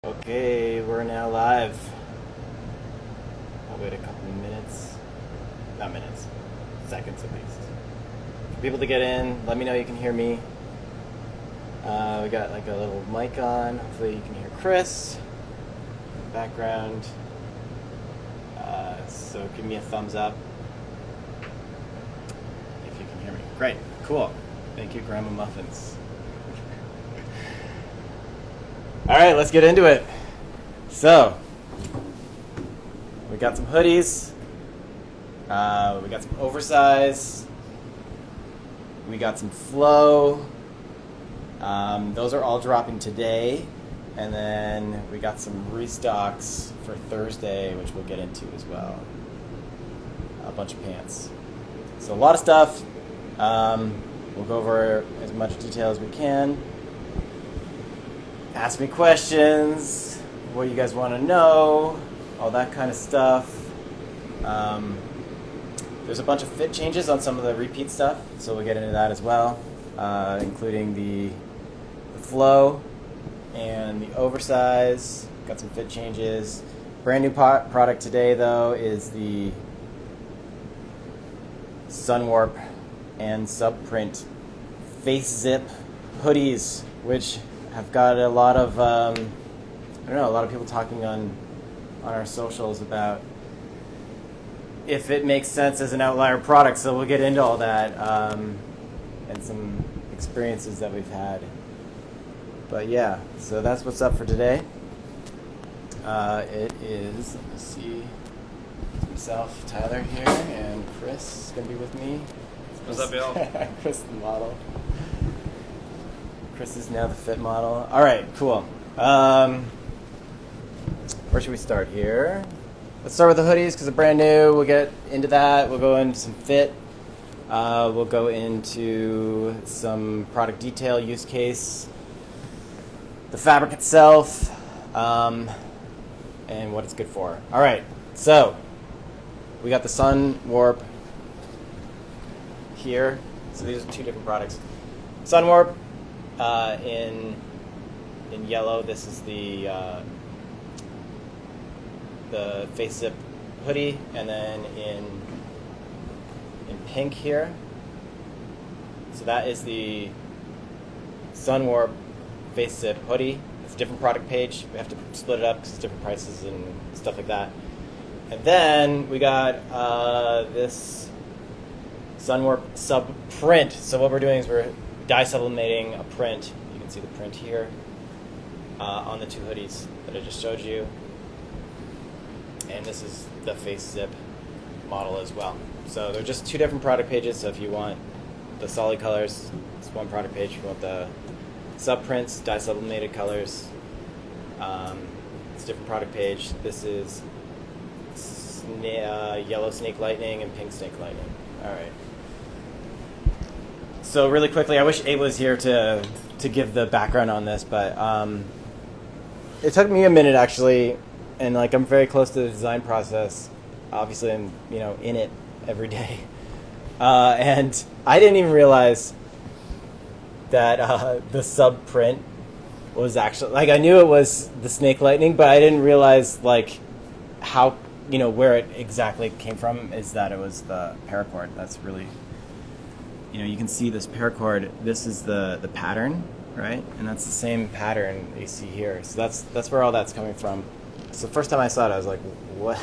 Okay, we're now live. I'll wait a couple of minutes. Not minutes, seconds at least. For people to get in, let me know you can hear me. We got like a little mic on. Hopefully you can hear Chris in the background. So give me a thumbs up if you can hear me. Great, cool. Thank you, Grandma Muffins. All right, let's get into it. So, we got some hoodies. We got some oversize. We got some flow. Those are all dropping today. And then we got some restocks for Thursday, which we'll get into as well. A bunch of pants. So a lot of stuff. We'll go over as much detail as we can. Ask me questions, what you guys want to know, all that kind of stuff. There's a bunch of fit changes on some of the repeat stuff, so we'll get into that as well, including the flow and the oversize. Got some fit changes. Brand new product today, though, is the Sunwarp and Subprint Facezip hoodies, which have got a lot of a lot of people talking on our socials about if it makes sense as an outlier product. So we'll get into all that and some experiences that we've had. But yeah, so that's what's up for today. It is, let me see, myself, Tyler here, and Chris is going to be with me. What's up, Bill? Chris, the model. Chris is now the fit model. All right, cool. Where should we start here? Let's start with the hoodies because they're brand new. We'll get into that. We'll go into some fit. We'll go into some product detail, use case, the fabric itself, and what it's good for. All right, so we got the Sunwarp here. So these are two different products. Sunwarp in yellow. This is the Facezip hoodie, and then in pink here. So that is the Sunwarp Facezip hoodie. It's a different product page. We have to split it up because it's different prices and stuff like that. And then we got this Sunwarp Subprint. So what we're doing is we're dye sublimating a print. You can see the print here on the two hoodies that I just showed you. And this is the Facezip model as well. So they're just two different product pages. So if you want the solid colors, it's one product page. If you want the subprints, dye sublimated colors, it's a different product page. This is yellow snake lightning and pink snake lightning. All right. So really quickly, I wish Abe was here to give the background on this, but it took me a minute actually, and like I'm very close to the design process. Obviously, I'm in it every day, and I didn't even realize that the subprint was actually, like, I knew it was the snake lightning, but I didn't realize like how where it exactly came from. Is that it was the paracord. That's really, you can see this paracord. This is the pattern, right? And that's the same pattern you see here. So that's where all that's coming from. So the first time I saw it, I was like, what?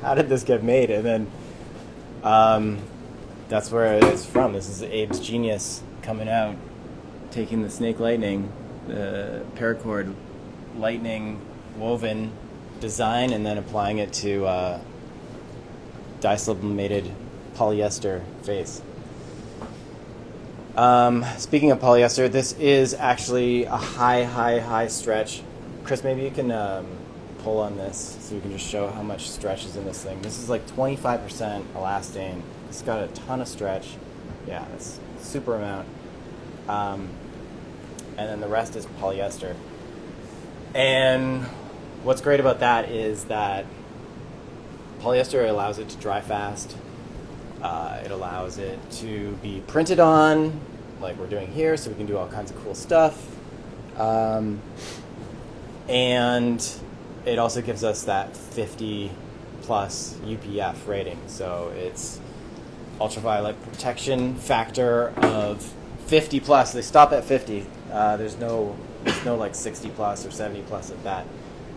How did this get made? And then that's where it is from. This is Abe's genius coming out, taking the snake lightning, the paracord lightning woven design, and then applying it to dye sublimated polyester face. Speaking of polyester, this is actually a high stretch. Chris, maybe you can pull on this so we can just show how much stretch is in this thing. This is like 25% elastane. It's got a ton of stretch. Yeah, that's a super amount. And then the rest is polyester. And what's great about that is that polyester allows it to dry fast. It allows it to be printed on, like we're doing here, so we can do all kinds of cool stuff. and it also gives us that 50 plus UPF rating. So it's ultraviolet protection factor of 50 plus. They stop at 50. There's no like 60 plus or 70 plus at that.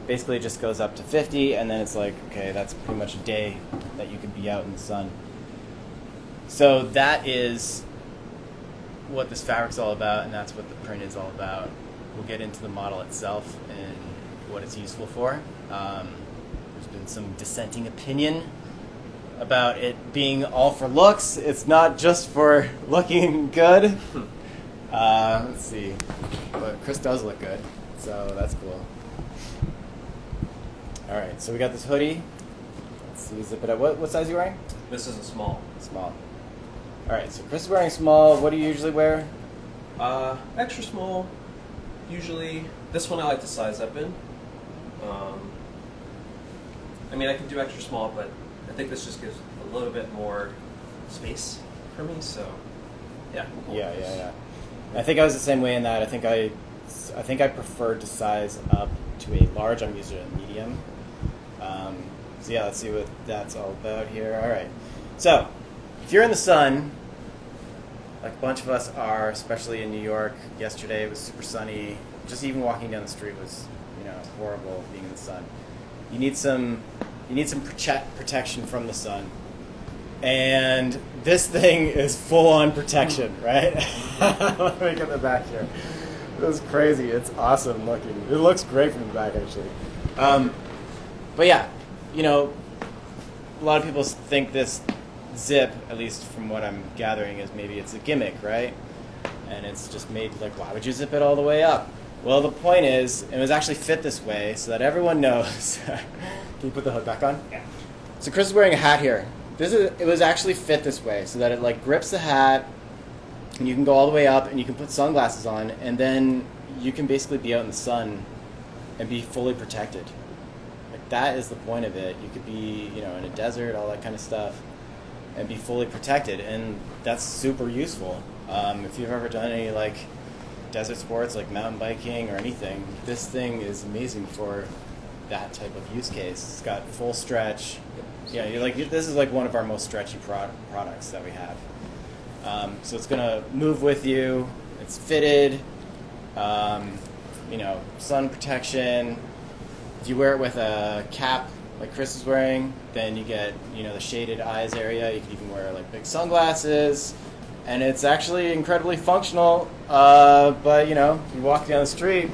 Basically it just goes up to 50, and then it's like, okay, that's pretty much a day that you could be out in the sun. So that is what this fabric's all about, and that's what the print is all about. We'll get into the model itself and what it's useful for. There's been some dissenting opinion about it being all for looks. It's not just for looking good. Let's see. But Chris does look good, so that's cool. All right, so we got this hoodie. Let's see, zip it up. What size are you wearing? This is a small. Small. All right, so Chris is wearing small. What do you usually wear? Extra small. Usually, this one I like to size up in. I mean, I can do extra small, but I think this just gives a little bit more space for me. So, yeah. Yeah. I think I was the same way in that. I think I preferred to size up to a large. I'm usually a medium. So yeah, let's see what that's all about here. All right. So if you're in the sun, like a bunch of us are, especially in New York, yesterday it was super sunny. Just even walking down the street was, horrible being in the sun. You need some protection from the sun. And this thing is full-on protection, right? Let me get the back here. This is crazy. It's awesome looking. It looks great from the back, actually. But yeah, a lot of people think this zip, at least from what I'm gathering, is maybe it's a gimmick, right? And it's just made like, why would you zip it all the way up? Well, the point is, it was actually fit this way so that everyone knows. Can you put the hood back on? Yeah. So Chris is wearing a hat here. It was actually fit this way so that it like grips the hat, and you can go all the way up, and you can put sunglasses on, and then you can basically be out in the sun and be fully protected. Like that is the point of it. You could be, in a desert, all that kind of stuff, and be fully protected, and that's super useful. If you've ever done any like desert sports like mountain biking or anything, this thing is amazing for that type of use case. It's got full stretch. Yeah, this is like one of our most stretchy products that we have. So it's gonna move with you. It's fitted. Sun protection. If you wear it with a cap like Chris is wearing, then you get the shaded eyes area. You can even wear like big sunglasses, and it's actually incredibly functional. But you walk down the street,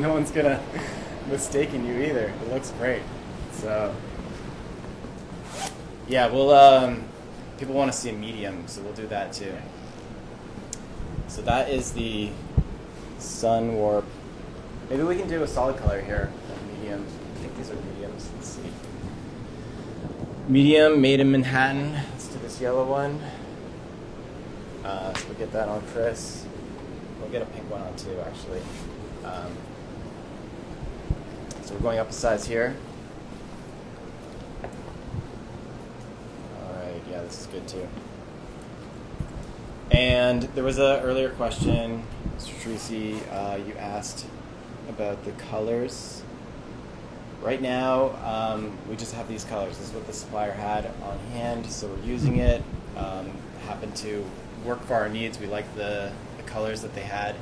no one's gonna mistaken you either. It looks great. So yeah, people want to see a medium, so we'll do that too. So that is the Sunwarp. Maybe we can do a solid color here. Medium. I think these are mediums. Let's see. Medium, made in Manhattan. Let's do this yellow one. So we'll get that on Chris. We'll get a pink one on too, actually. So we're going up a size here. Yeah, this is good too. And there was an earlier question, Mr. Tracy, you asked about the colors. Right now, we just have these colors. This is what the supplier had on hand, so we're using it. Happened to work for our needs. We like the colors that they had,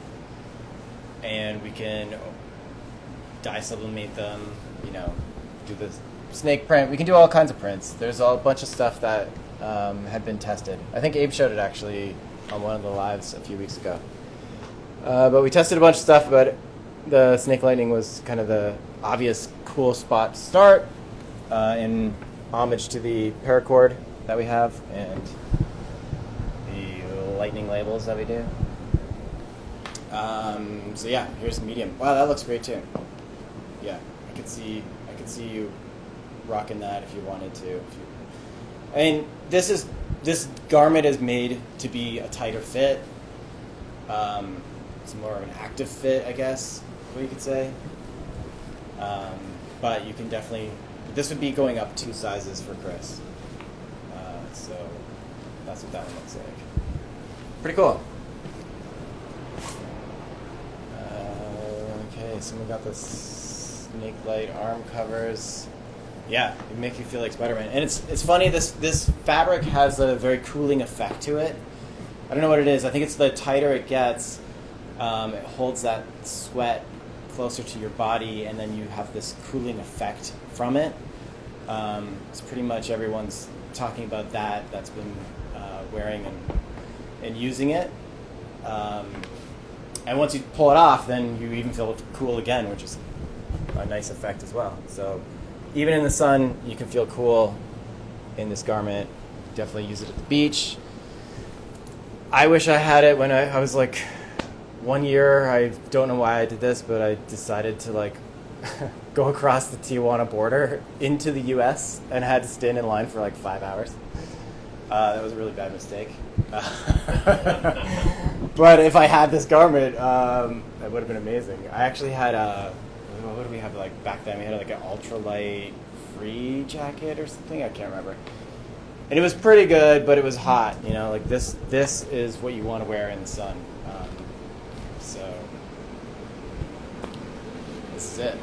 and we can dye sublimate them, do the snake print. We can do all kinds of prints. There's a bunch of stuff that had been tested. I think Abe showed it actually on one of the lives a few weeks ago. But we tested a bunch of stuff, but the snake lightning was kind of the obvious cool spot to start in homage to the paracord that we have and the lightning labels that we do. So yeah, here's the medium. Wow, that looks great too. Yeah, I could see you rocking that if you wanted to. I mean, this garment is made to be a tighter fit. It's more of an active fit, I guess, what you could say. But you can definitely, this would be going up 2 sizes for Chris. So that's what that one looks like. Pretty cool. Okay, so we got this Unique light arm covers. Yeah, it makes you feel like Spider-Man. And it's funny, this fabric has a very cooling effect to it. I don't know what it is. I think it's the tighter it gets, it holds that sweat closer to your body, and then you have this cooling effect from it. It's pretty much everyone's talking about that's been wearing and using it. And once you pull it off, then you even feel cool again, which is a nice effect as well. So even in the sun, you can feel cool in this garment. Definitely use it at the beach. I wish I had it when I was like 1 year. I don't know why I did this, but I decided to like go across the Tijuana border into the U.S. and had to stand in line for like 5 hours. That was a really bad mistake. But if I had this garment, that would have been amazing. I actually had what did we have like back then? We had like an ultralight free jacket or something. I can't remember. And it was pretty good, but it was hot. You know, like this is what you want to wear in the sun. So this is it.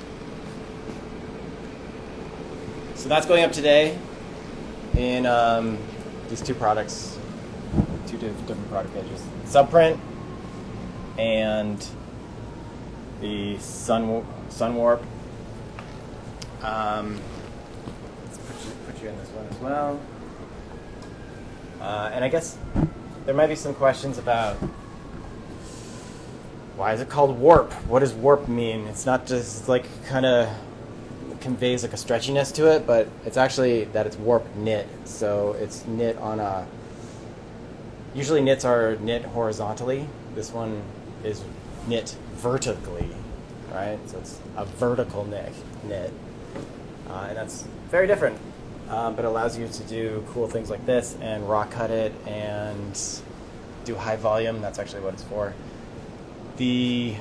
So that's going up today in these two products, two different product pages. Subprint and the Sunwarp. Let's put you in this one as well. And I guess there might be some questions about why is it called warp? What does warp mean? It's not just like kind of conveys like a stretchiness to it, but it's actually that it's warp knit. So it's knit on a, usually knits are knit horizontally. This one is knit vertically, right? So it's a vertical knit. And that's very different, but it allows you to do cool things like this and raw cut it and do high volume. That's actually what it's for. The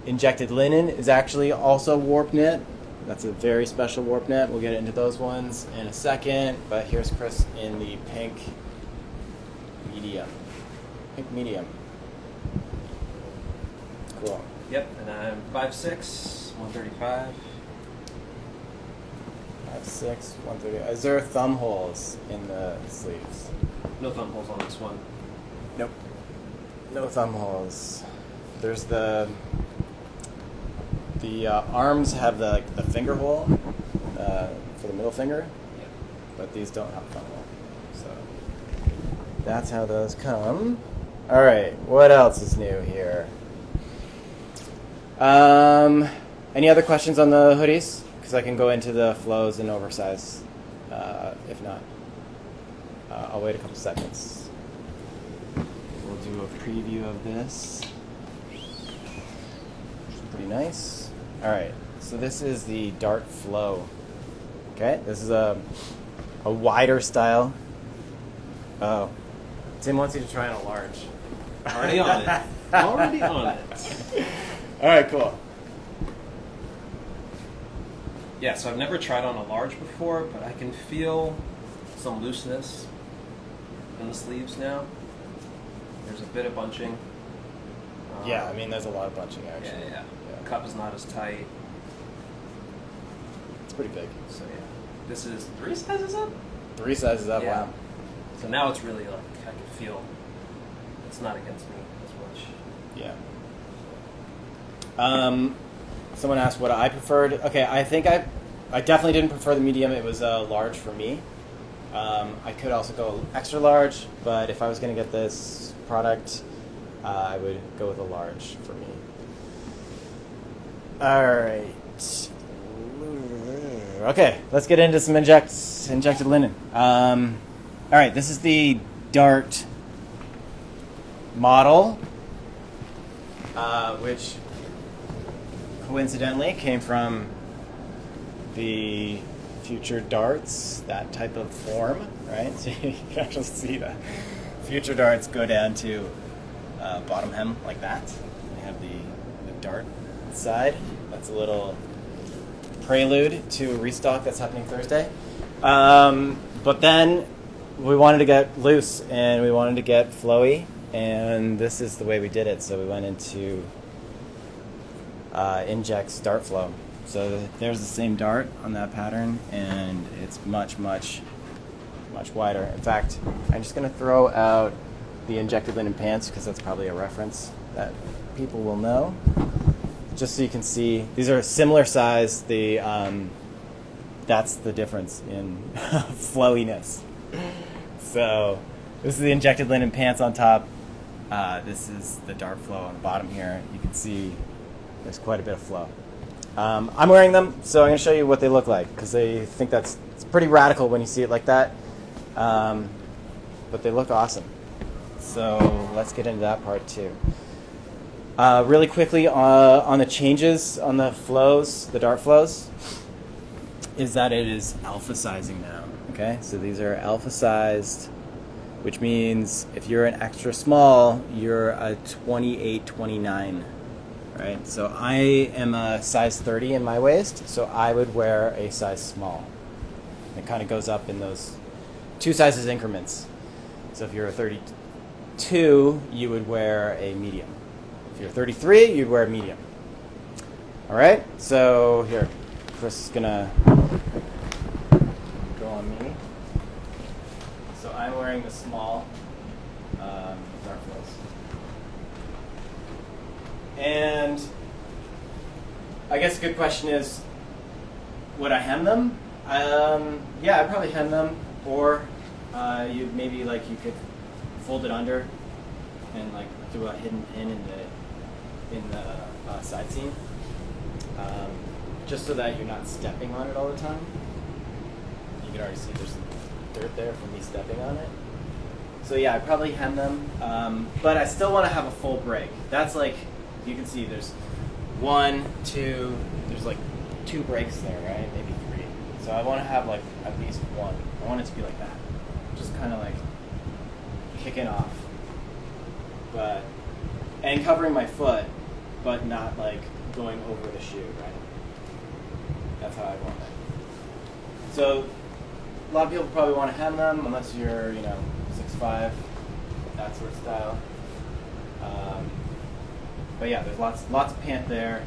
injected linen is actually also warp knit. That's a very special warp knit. We'll get into those ones in a second. But here's Chris in the pink medium. Pink medium. Cool. Yep, and I'm 5'6", 135. 5'6", 130. Is there thumb holes in the sleeves? No thumb holes on this one. Nope. No thumb holes. There's the arms have the finger hole for the middle finger, Yep. but these don't have thumb hole. So that's how those come. All right, what else is new here? Any other questions on the hoodies? Because I can go into the flows and oversize. If not, I'll wait a couple seconds. We'll do a preview of this. Pretty nice. All right, so this is the Dartflow. Okay, this is a wider style. Oh, Tim wants you to try on a large. Already on it. Already on it. All right, cool. Yeah, so I've never tried on a large before, but I can feel some looseness in the sleeves now. There's a bit of bunching. Yeah, I mean, there's a lot of bunching actually. Yeah. Cup is not as tight. It's pretty big. So yeah, this is 3 sizes up? 3 sizes up, Yeah. wow. So now it's really like, I can feel it's not against me as much. Yeah. Someone asked what I preferred. Okay, I think I definitely didn't prefer the medium. It was large for me. I could also go extra large, but if I was going to get this product, I would go with a large for me. All right. Okay, let's get into some injected linen. All right, this is the Dart model, which coincidentally came from the future darts, that type of form, right? So you can actually see the future darts go down to bottom hem like that. We have the dart side. That's a little prelude to a restock that's happening Thursday. But then we wanted to get loose and we wanted to get flowy, and this is the way we did it. So we went into Injex Dartflow. So there's the same dart on that pattern, and it's much wider. In fact, I'm just going to throw out the injected linen pants because that's probably a reference that people will know. Just so you can see, these are similar size. That's the difference in flowiness. So this is the injected linen pants on top. This is the Dartflow on the bottom here. You can see there's quite a bit of flow. I'm wearing them, so I'm going to show you what they look like because I think it's pretty radical when you see it like that. But they look awesome. So let's get into that part too. Really quickly on the changes on the flows, the Dartflows, is that it is alpha sizing now. Okay, so these are alpha sized, which means if you're an extra small, you're a 28, 29. Right, so I am a size 30 in my waist, so I would wear a size small. It kind of goes up in those 2 sizes increments. So if you're a 32, you would wear a medium. If you're 33, you'd wear a medium. All right, so here, Chris is gonna go on me. So I'm wearing the small Dartflows. And I guess a good question is, would I hem them? Yeah, I'd probably hem them, or you maybe you could fold it under and do a hidden pin in the side seam, just so that you're not stepping on it all the time. You can already see there's some dirt there from me stepping on it. So yeah, I'd probably hem them, but I still want to have a full break. That's you can see there's 1, 2, there's 2 breaks there, right? Maybe 3. So I want to have at least 1. I want it to be like that. Just kind of kicking off. And covering my foot, but not going over the shoe, right? That's how I want it. So a lot of people probably want to hem them unless you're, 6'5", that sort of style. But yeah, there's lots of pant there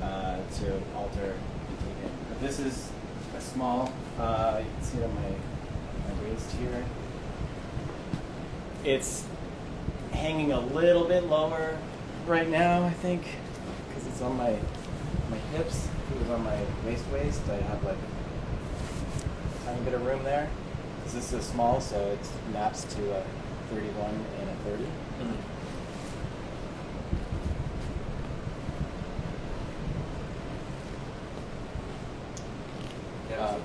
to alter the taking. But this is a small. You can see it on my waist here. It's hanging a little bit lower right now, I think, because it's on my hips. If it was on my waist, I'd have a tiny bit of room there. This is small, so it maps to a 31 and a 30. Mm-hmm.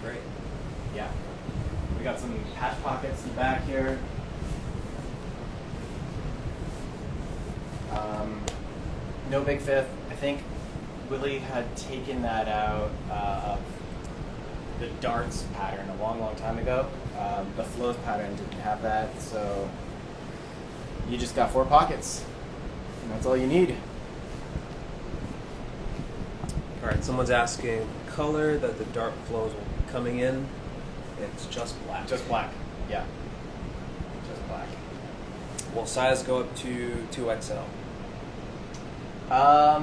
Great. Yeah. We got some patch pockets in the back here. No big fifth. I think Willie had taken that out of the darts pattern a long time ago. The flows pattern didn't have that, so you just got 4 pockets. And that's all you need. All right, someone's asking color that the Dartflows will be coming in. It's just black. Just black, yeah. Just black. Will size go up to 2XL? I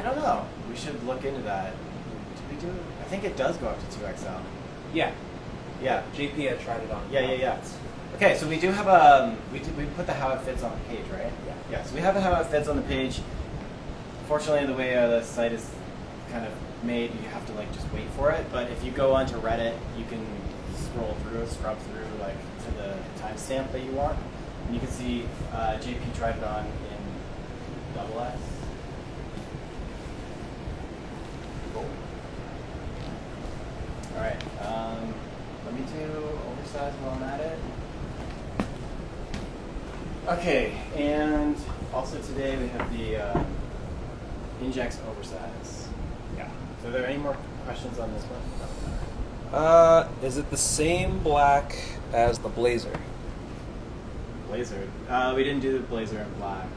don't know. We should look into that. Did we do it? I think it does go up to 2XL. Yeah. Yeah. JP had tried it on. Yeah. Okay, so we do have we put the how it fits on the page, right? Yeah. Yeah. So we have the how it fits on the page. Fortunately, the way the site is kind of made, you have to just wait for it. But if you go onto Reddit, you can scrub through to the timestamp that you want, and you can see JP tried it on in XX. Cool. All right. Let me do oversize while I'm at it. Okay, and also today we have the Injex Oversize. Yeah. So are there any more questions on this one? Is it the same black as the blazer? Blazer? We didn't do the blazer in black.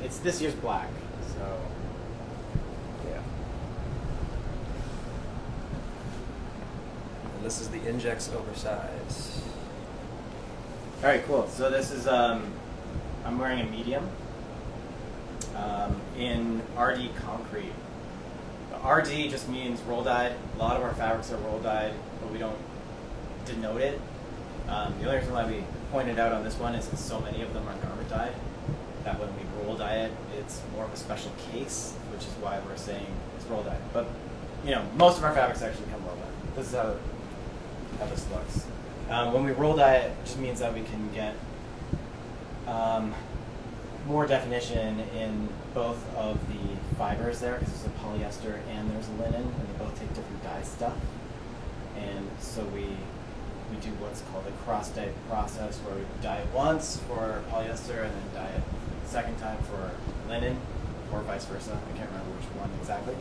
It's this year's black, so yeah. And this is the Injex Oversize. All right, cool. So this is I'm wearing a medium. in RD concrete. RD just means roll dyed. A lot of our fabrics are roll dyed, but we don't denote it. The only reason why we pointed out on this one is because so many of them are garment dyed that when we roll dye it, it's more of a special case, which is why we're saying it's roll dyed. But most of our fabrics actually come roll dyed. This is how this looks. When we roll dye it, just means that we can get more definition in both of the fibers there, because there's a polyester and there's a linen, and they both take different dye stuff. And so we do what's called a cross dye process, where we dye it once for polyester and then dye it the second time for linen, or vice versa. I can't remember which one exactly.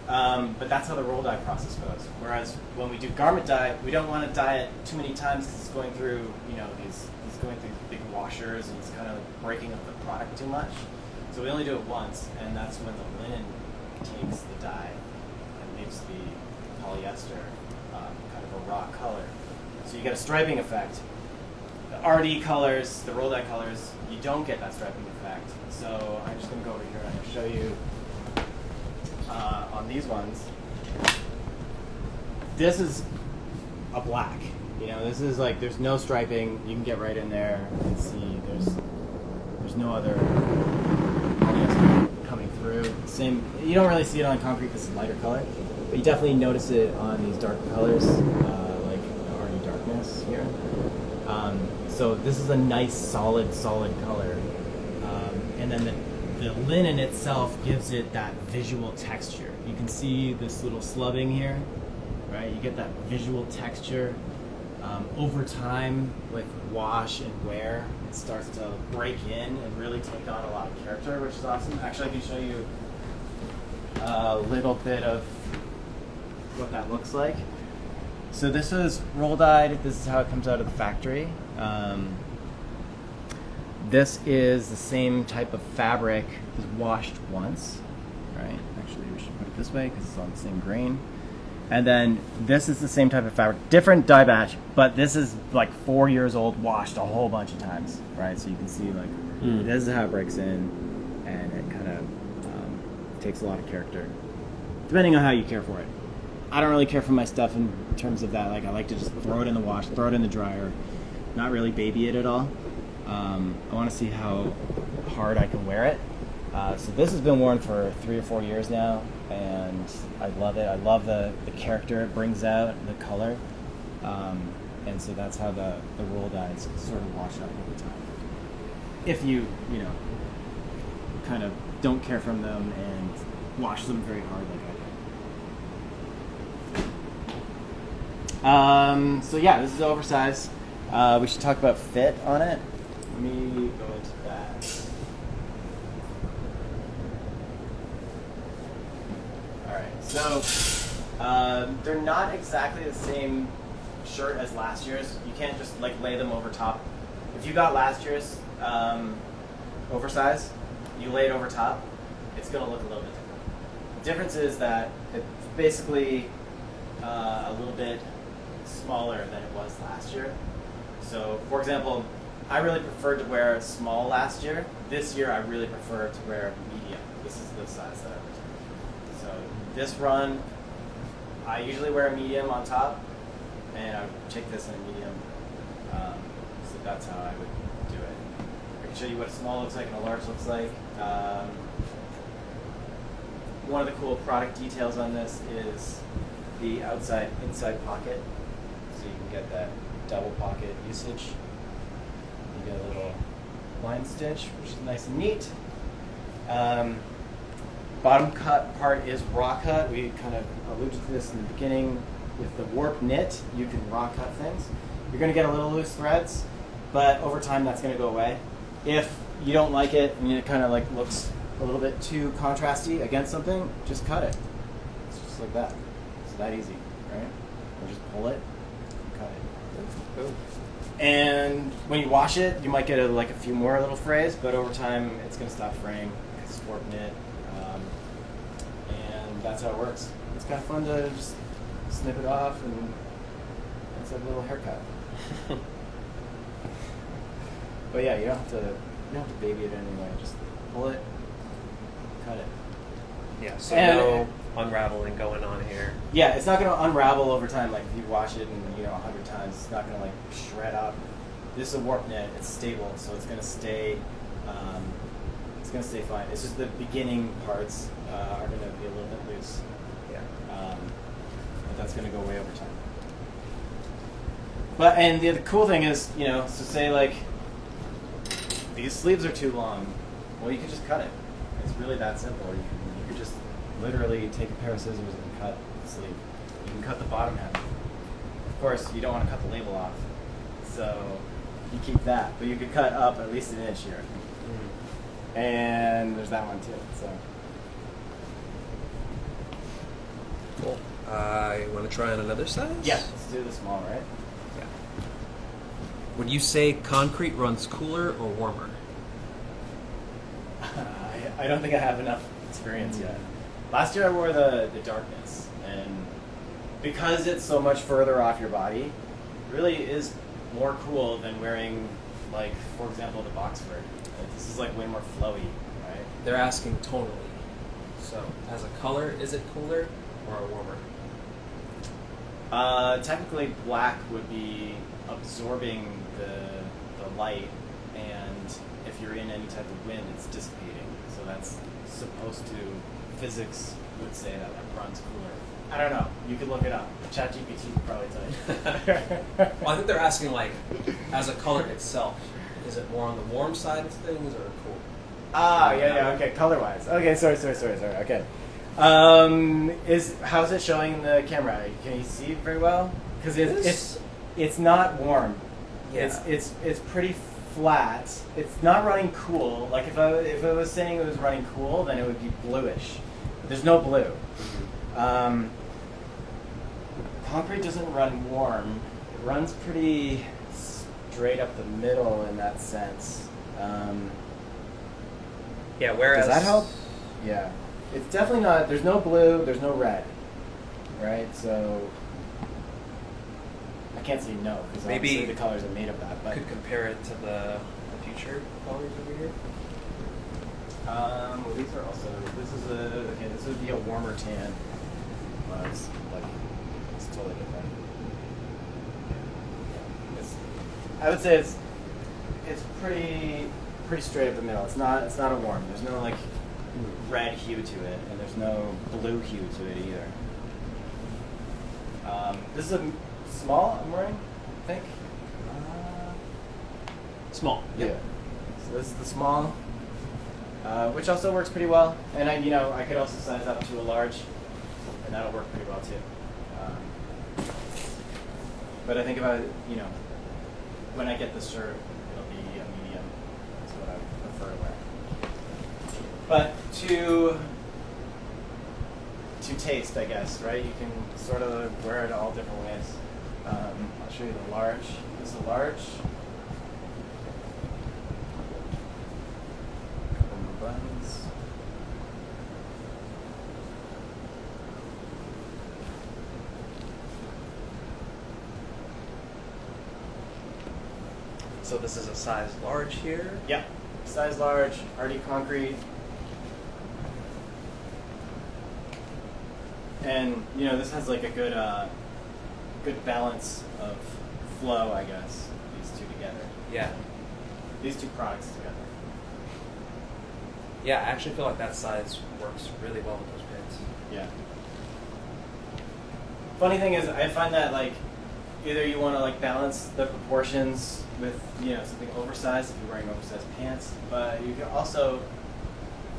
But that's how the roll dye process goes. Whereas when we do garment dye, we don't want to dye it too many times because it's going through, these going through big washers, and it's kind of breaking up the product too much. So we only do it once, and that's when the linen takes the dye and makes the polyester kind of a raw color. So you get a striping effect. The RD colors, the roll dye colors, you don't get that striping effect. So I'm just going to go over here and I'm going to show you on these ones. This is a black. This is like, there's no striping. You can get right in there and see there's no other polyester coming through. Same, you don't really see it on concrete because it's lighter color, but you definitely notice it on these darker colors, like the RD darkness here. So this is a nice solid color, and then the linen itself gives it that visual texture. You can see this little slubbing here, right? You get that visual texture. Over time, with wash and wear, it starts to break in and really take on a lot of character, which is awesome. Actually, I can show you a little bit of what that looks like. So this is roll dyed. This is how it comes out of the factory. This is the same type of fabric, it's washed once, right? Actually, we should put it this way because it's on the same grain. And then this is the same type of fabric, different dye batch, but this is like 4 years old, washed a whole bunch of times, right? So you can see like, this is how it breaks in, and it kind of takes a lot of character, depending on how you care for it. I don't really care for my stuff in terms of that. Like, I like to just throw it in the wash, throw it in the dryer, not really baby it at all. I want to see how hard I can wear it. So this has been worn for 3 or 4 years now, and I love it. I love the character it brings out, the color. And so that's how the roll dyes sort of wash up over time. If you kind of don't care for them and wash them very hard like I do. So yeah, this is oversized. We should talk about fit on it. Let me go into that. Alright, so they're not exactly the same shirt as last year's. You can't just like lay them over top. If you got last year's oversize, you lay it over top, it's going to look a little bit different. The difference is that it's basically a little bit smaller than it was last year. So, for example, I really preferred to wear small last year. This year, I really prefer to wear medium. This is the size that I returned. So, this run, I usually wear a medium on top, and I would take this in a medium. So that's how I would do it. I can show you what a small looks like and a large looks like. One of the cool product details on this is the inside pocket. So you can get that double pocket usage. You get a little line stitch, which is nice and neat. Bottom cut part is raw cut. We kind of alluded to this in the beginning. With the warp knit, you can raw cut things. You're going to get a little loose threads, but over time that's going to go away. If you don't like it and it kind of like looks a little bit too contrasty against something, just cut it. It's just like that. It's that easy, right? Or just pull it, and cut it. Boom. And when you wash it, you might get a few more little frays, but over time it's going to stop fraying because it's warp knit, and that's how it works. It's kind of fun to just snip it off, and it's a little haircut. But yeah, you don't have to baby it anyway. Just pull it, cut it. Yeah, so And- no unraveling going on here. Yeah, it's not going to unravel over time. Like if you wash it and 100 times, it's not going to like shred up. This is a warp knit. It's stable, so it's going to stay. It's going to stay fine. It's just the beginning parts are going to be a little bit loose. Yeah. But that's going to go away over time. But and the cool thing is, so say like these sleeves are too long. Well, you can just cut it. It's really that simple. You can just literally take a pair of scissors and cut the sleeve. You can cut the bottom half. Of course, you don't want to cut the label off, so you keep that. But you could cut up at least an inch here. And there's that one too. So Cool. You want to try on another size? yeah, let's do the small, right? Yeah. Would you say concrete runs cooler or warmer? I don't think I have enough experience yet. Last year I wore the darkness, and because it's so much further off your body, it really is more cool than wearing, like, for example, the Boxford. This is like way more flowy, right? They're asking tonally. So, as a color, is it cooler or warmer? Technically, black would be absorbing the light, and if you're in any type of wind, it's dissipating. So that's supposed to, physics would say that runs cooler. I don't know. You could look it up. ChatGPT would probably tell you. Well, I think they're asking, like, as a color itself, is it more on the warm side of things or cool? Ah, yeah, okay, color-wise. Okay, sorry, okay. How's it showing in the camera? Can you see it very well? Because it's not warm. Yeah. It's pretty flat. It's not running cool. Like if I was saying it was running cool, then it would be bluish. But there's no blue. Concrete doesn't run warm. It runs pretty straight up the middle in that sense. Yeah, whereas... Does that help? Yeah. It's definitely not, there's no blue, there's no red, right? So, I can't say no, because maybe obviously the colors are made of that. But could compare it to the future colors over here. Well, these are also, this would be a warmer tan. It's totally different. I would say it's pretty straight up the middle. It's not a warm. There's no like red hue to it, and there's no blue hue to it either. This is a small I'm wearing, I think. Small. Yeah. So this is the small, which also works pretty well. And I could also size up to a large, and that'll work pretty well too. But I think about when I get this shirt, it'll be a medium. That's what I would prefer to wear. But to taste, I guess, right? You can sort of wear it all different ways. I'll show you the large. This is a large. Couple more buttons. So this is a size large here. Yeah, size large, hardy concrete. And this has like a good balance of flow, I guess. These two together. Yeah. These two products together. Yeah, I actually feel like that size works really well with those pants. Yeah. Funny thing is, I find that like either you want to like balance the proportions with something oversized if you're wearing oversized pants, but you can also,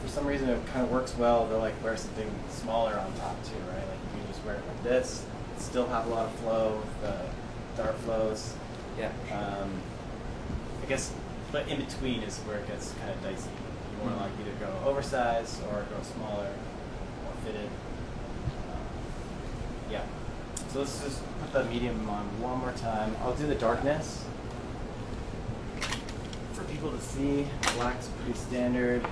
for some reason, it kind of works well to like wear something smaller on top too, right? Like you can just wear it like this, still have a lot of flow with the Dartflows. Yeah. I guess, but in between is where it gets kind of dicey. You want to like either go oversized or go smaller, more fitted. Yeah. So let's just put the medium on one more time. I'll do the darkness. For people to see, black's pretty standard.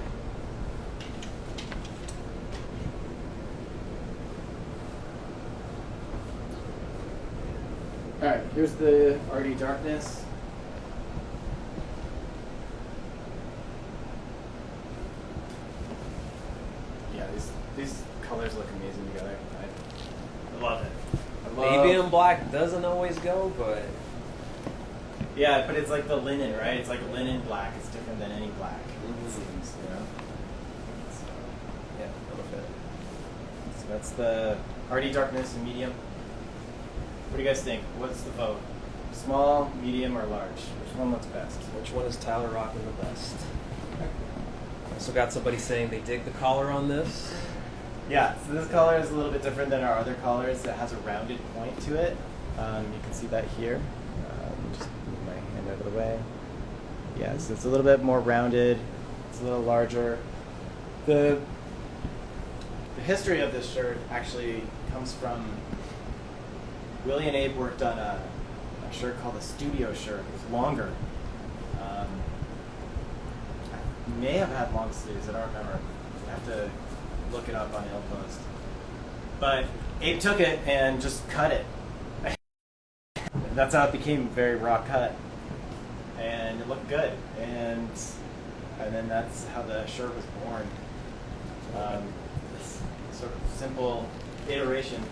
Alright, here's the RD darkness. together. I love it. Navy and black doesn't always go, but yeah, but it's like the linen, right? It's like linen black. It's different than any black. Mm-hmm. It seems, you know. So, yeah, that'll fit. so that's the hardy darkness and medium. What do you guys think? What's the vote? Small, medium, or large? Which one looks best? Which one is Tyler rocking the best? Also got somebody saying they dig the collar on this. Yeah, so this collar is a little bit different than our other collars. It has a rounded point to it. You can see that here. Just move my hand out of the way. Yeah, so it's a little bit more rounded. It's a little larger. The history of this shirt actually comes from Willie and Abe worked on a shirt called a studio shirt. It was longer. I may have had long sleeves. I don't remember. I have to look it up on Post. But Abe took it and just cut it. That's how it became a very raw cut, and it looked good. And then that's how the shirt was born. This sort of simple iteration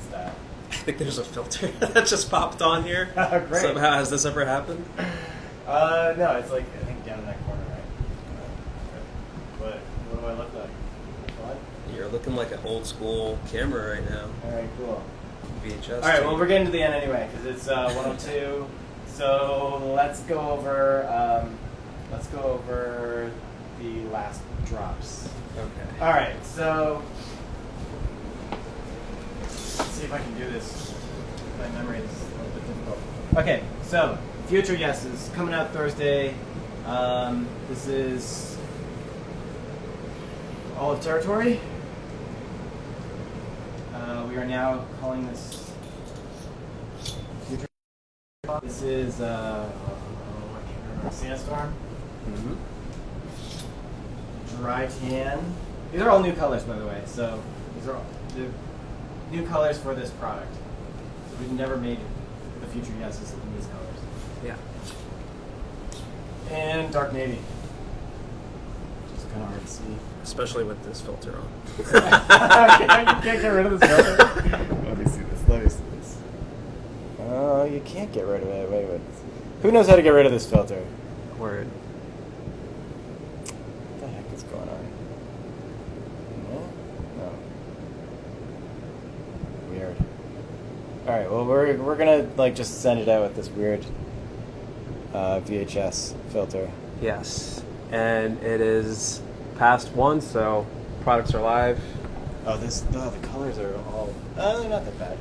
style. I think there's a filter that just popped on here. Great. Somehow, has this ever happened? No, it's like I think down in that corner, right? What do I look like? What? You're looking like an old school camera right now. All right, cool. VHS. All right, well, we're getting to the end anyway because it's 1:02. So let's go over the last drops. Okay. All right, so let's see if I can do this. My memory is a little bit difficult. Okay, so Future Yes is coming out Thursday. This is Olive Territory. We are now calling this Future. This is I can't remember. Sandstorm. Mm-hmm. Dry Tan. These are all new colors, by the way. So these are all the new colors for this product. So we've never made the Future Yeses in these colors. Yeah. And Dark Navy. Which is kind of hard to see. Especially with this filter on. You can't get rid of this filter. Let me see this. Let me see this. Oh, you can't get rid of it. Wait. Who knows how to get rid of this filter? Word. What the heck is going on? No. Weird. All right. Well, we're gonna like just send it out with this weird VHS filter. Yes. And it is past 1, so products are live. The colors are all. They're not that bad.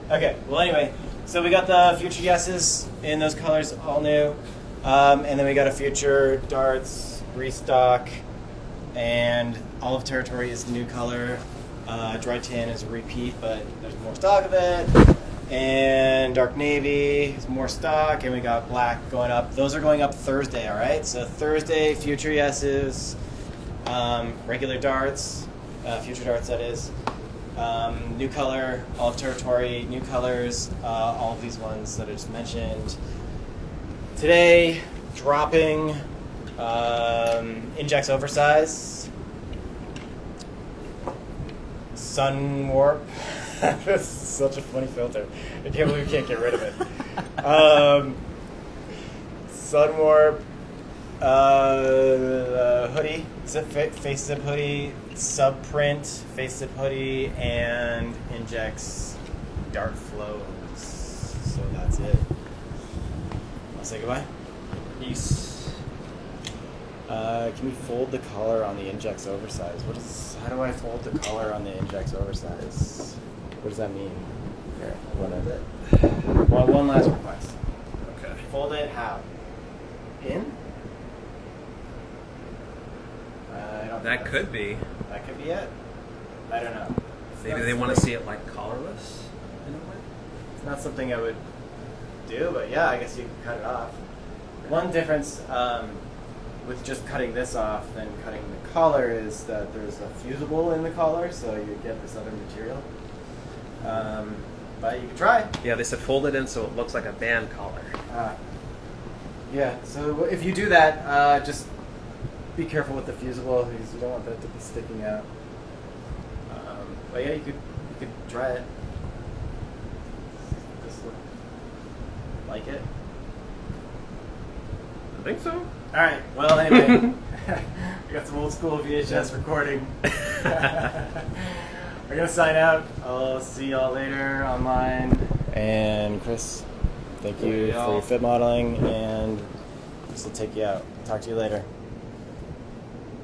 Okay. Well, anyway, so we got the Future Yeses in those colors, all new, and then we got a Future Darts restock, and Olive Territory is the new color. Dry Tan is a repeat, but there's more stock of it. And Dark Navy is more stock, and we got black going up. Those are going up Thursday, all right? So Thursday, Future Yeses, regular darts, Future Darts, that is. New color, Olive Territory, new colors, all of these ones that I just mentioned. Today, dropping Injex Oversize, Sunwarp. This is such a funny filter. I can't believe we can't get rid of it. Sunwarp, Hoodie, Facezip Hoodie, Subprint Facezip Hoodie, and Injex Dartflows. So that's it. I'll say goodbye. Peace. Can we fold the collar on the Injex Oversize? How do I fold the collar on the Injex Oversize? What does that mean? Here, one last request. Okay. Fold it how? In? That could be. That could be it. I don't know. Maybe they want to see it like collarless in a way. It's not something I would do, but yeah, I guess you can cut it off. One difference with just cutting this off than cutting the collar is that there's a fusible in the collar, so you get this other material. But you can try. Yeah, they said fold it in so it looks like a band collar. Yeah, so if you do that, just be careful with the fusible because you don't want that to be sticking out. Well, yeah, you could try it. Just look like it. I think so. All right. Well, anyway, we got some old school VHS recording. We're gonna sign out. I'll see y'all later online. And Chris, thank you for your fit modeling, and this will take you out. Talk to you later.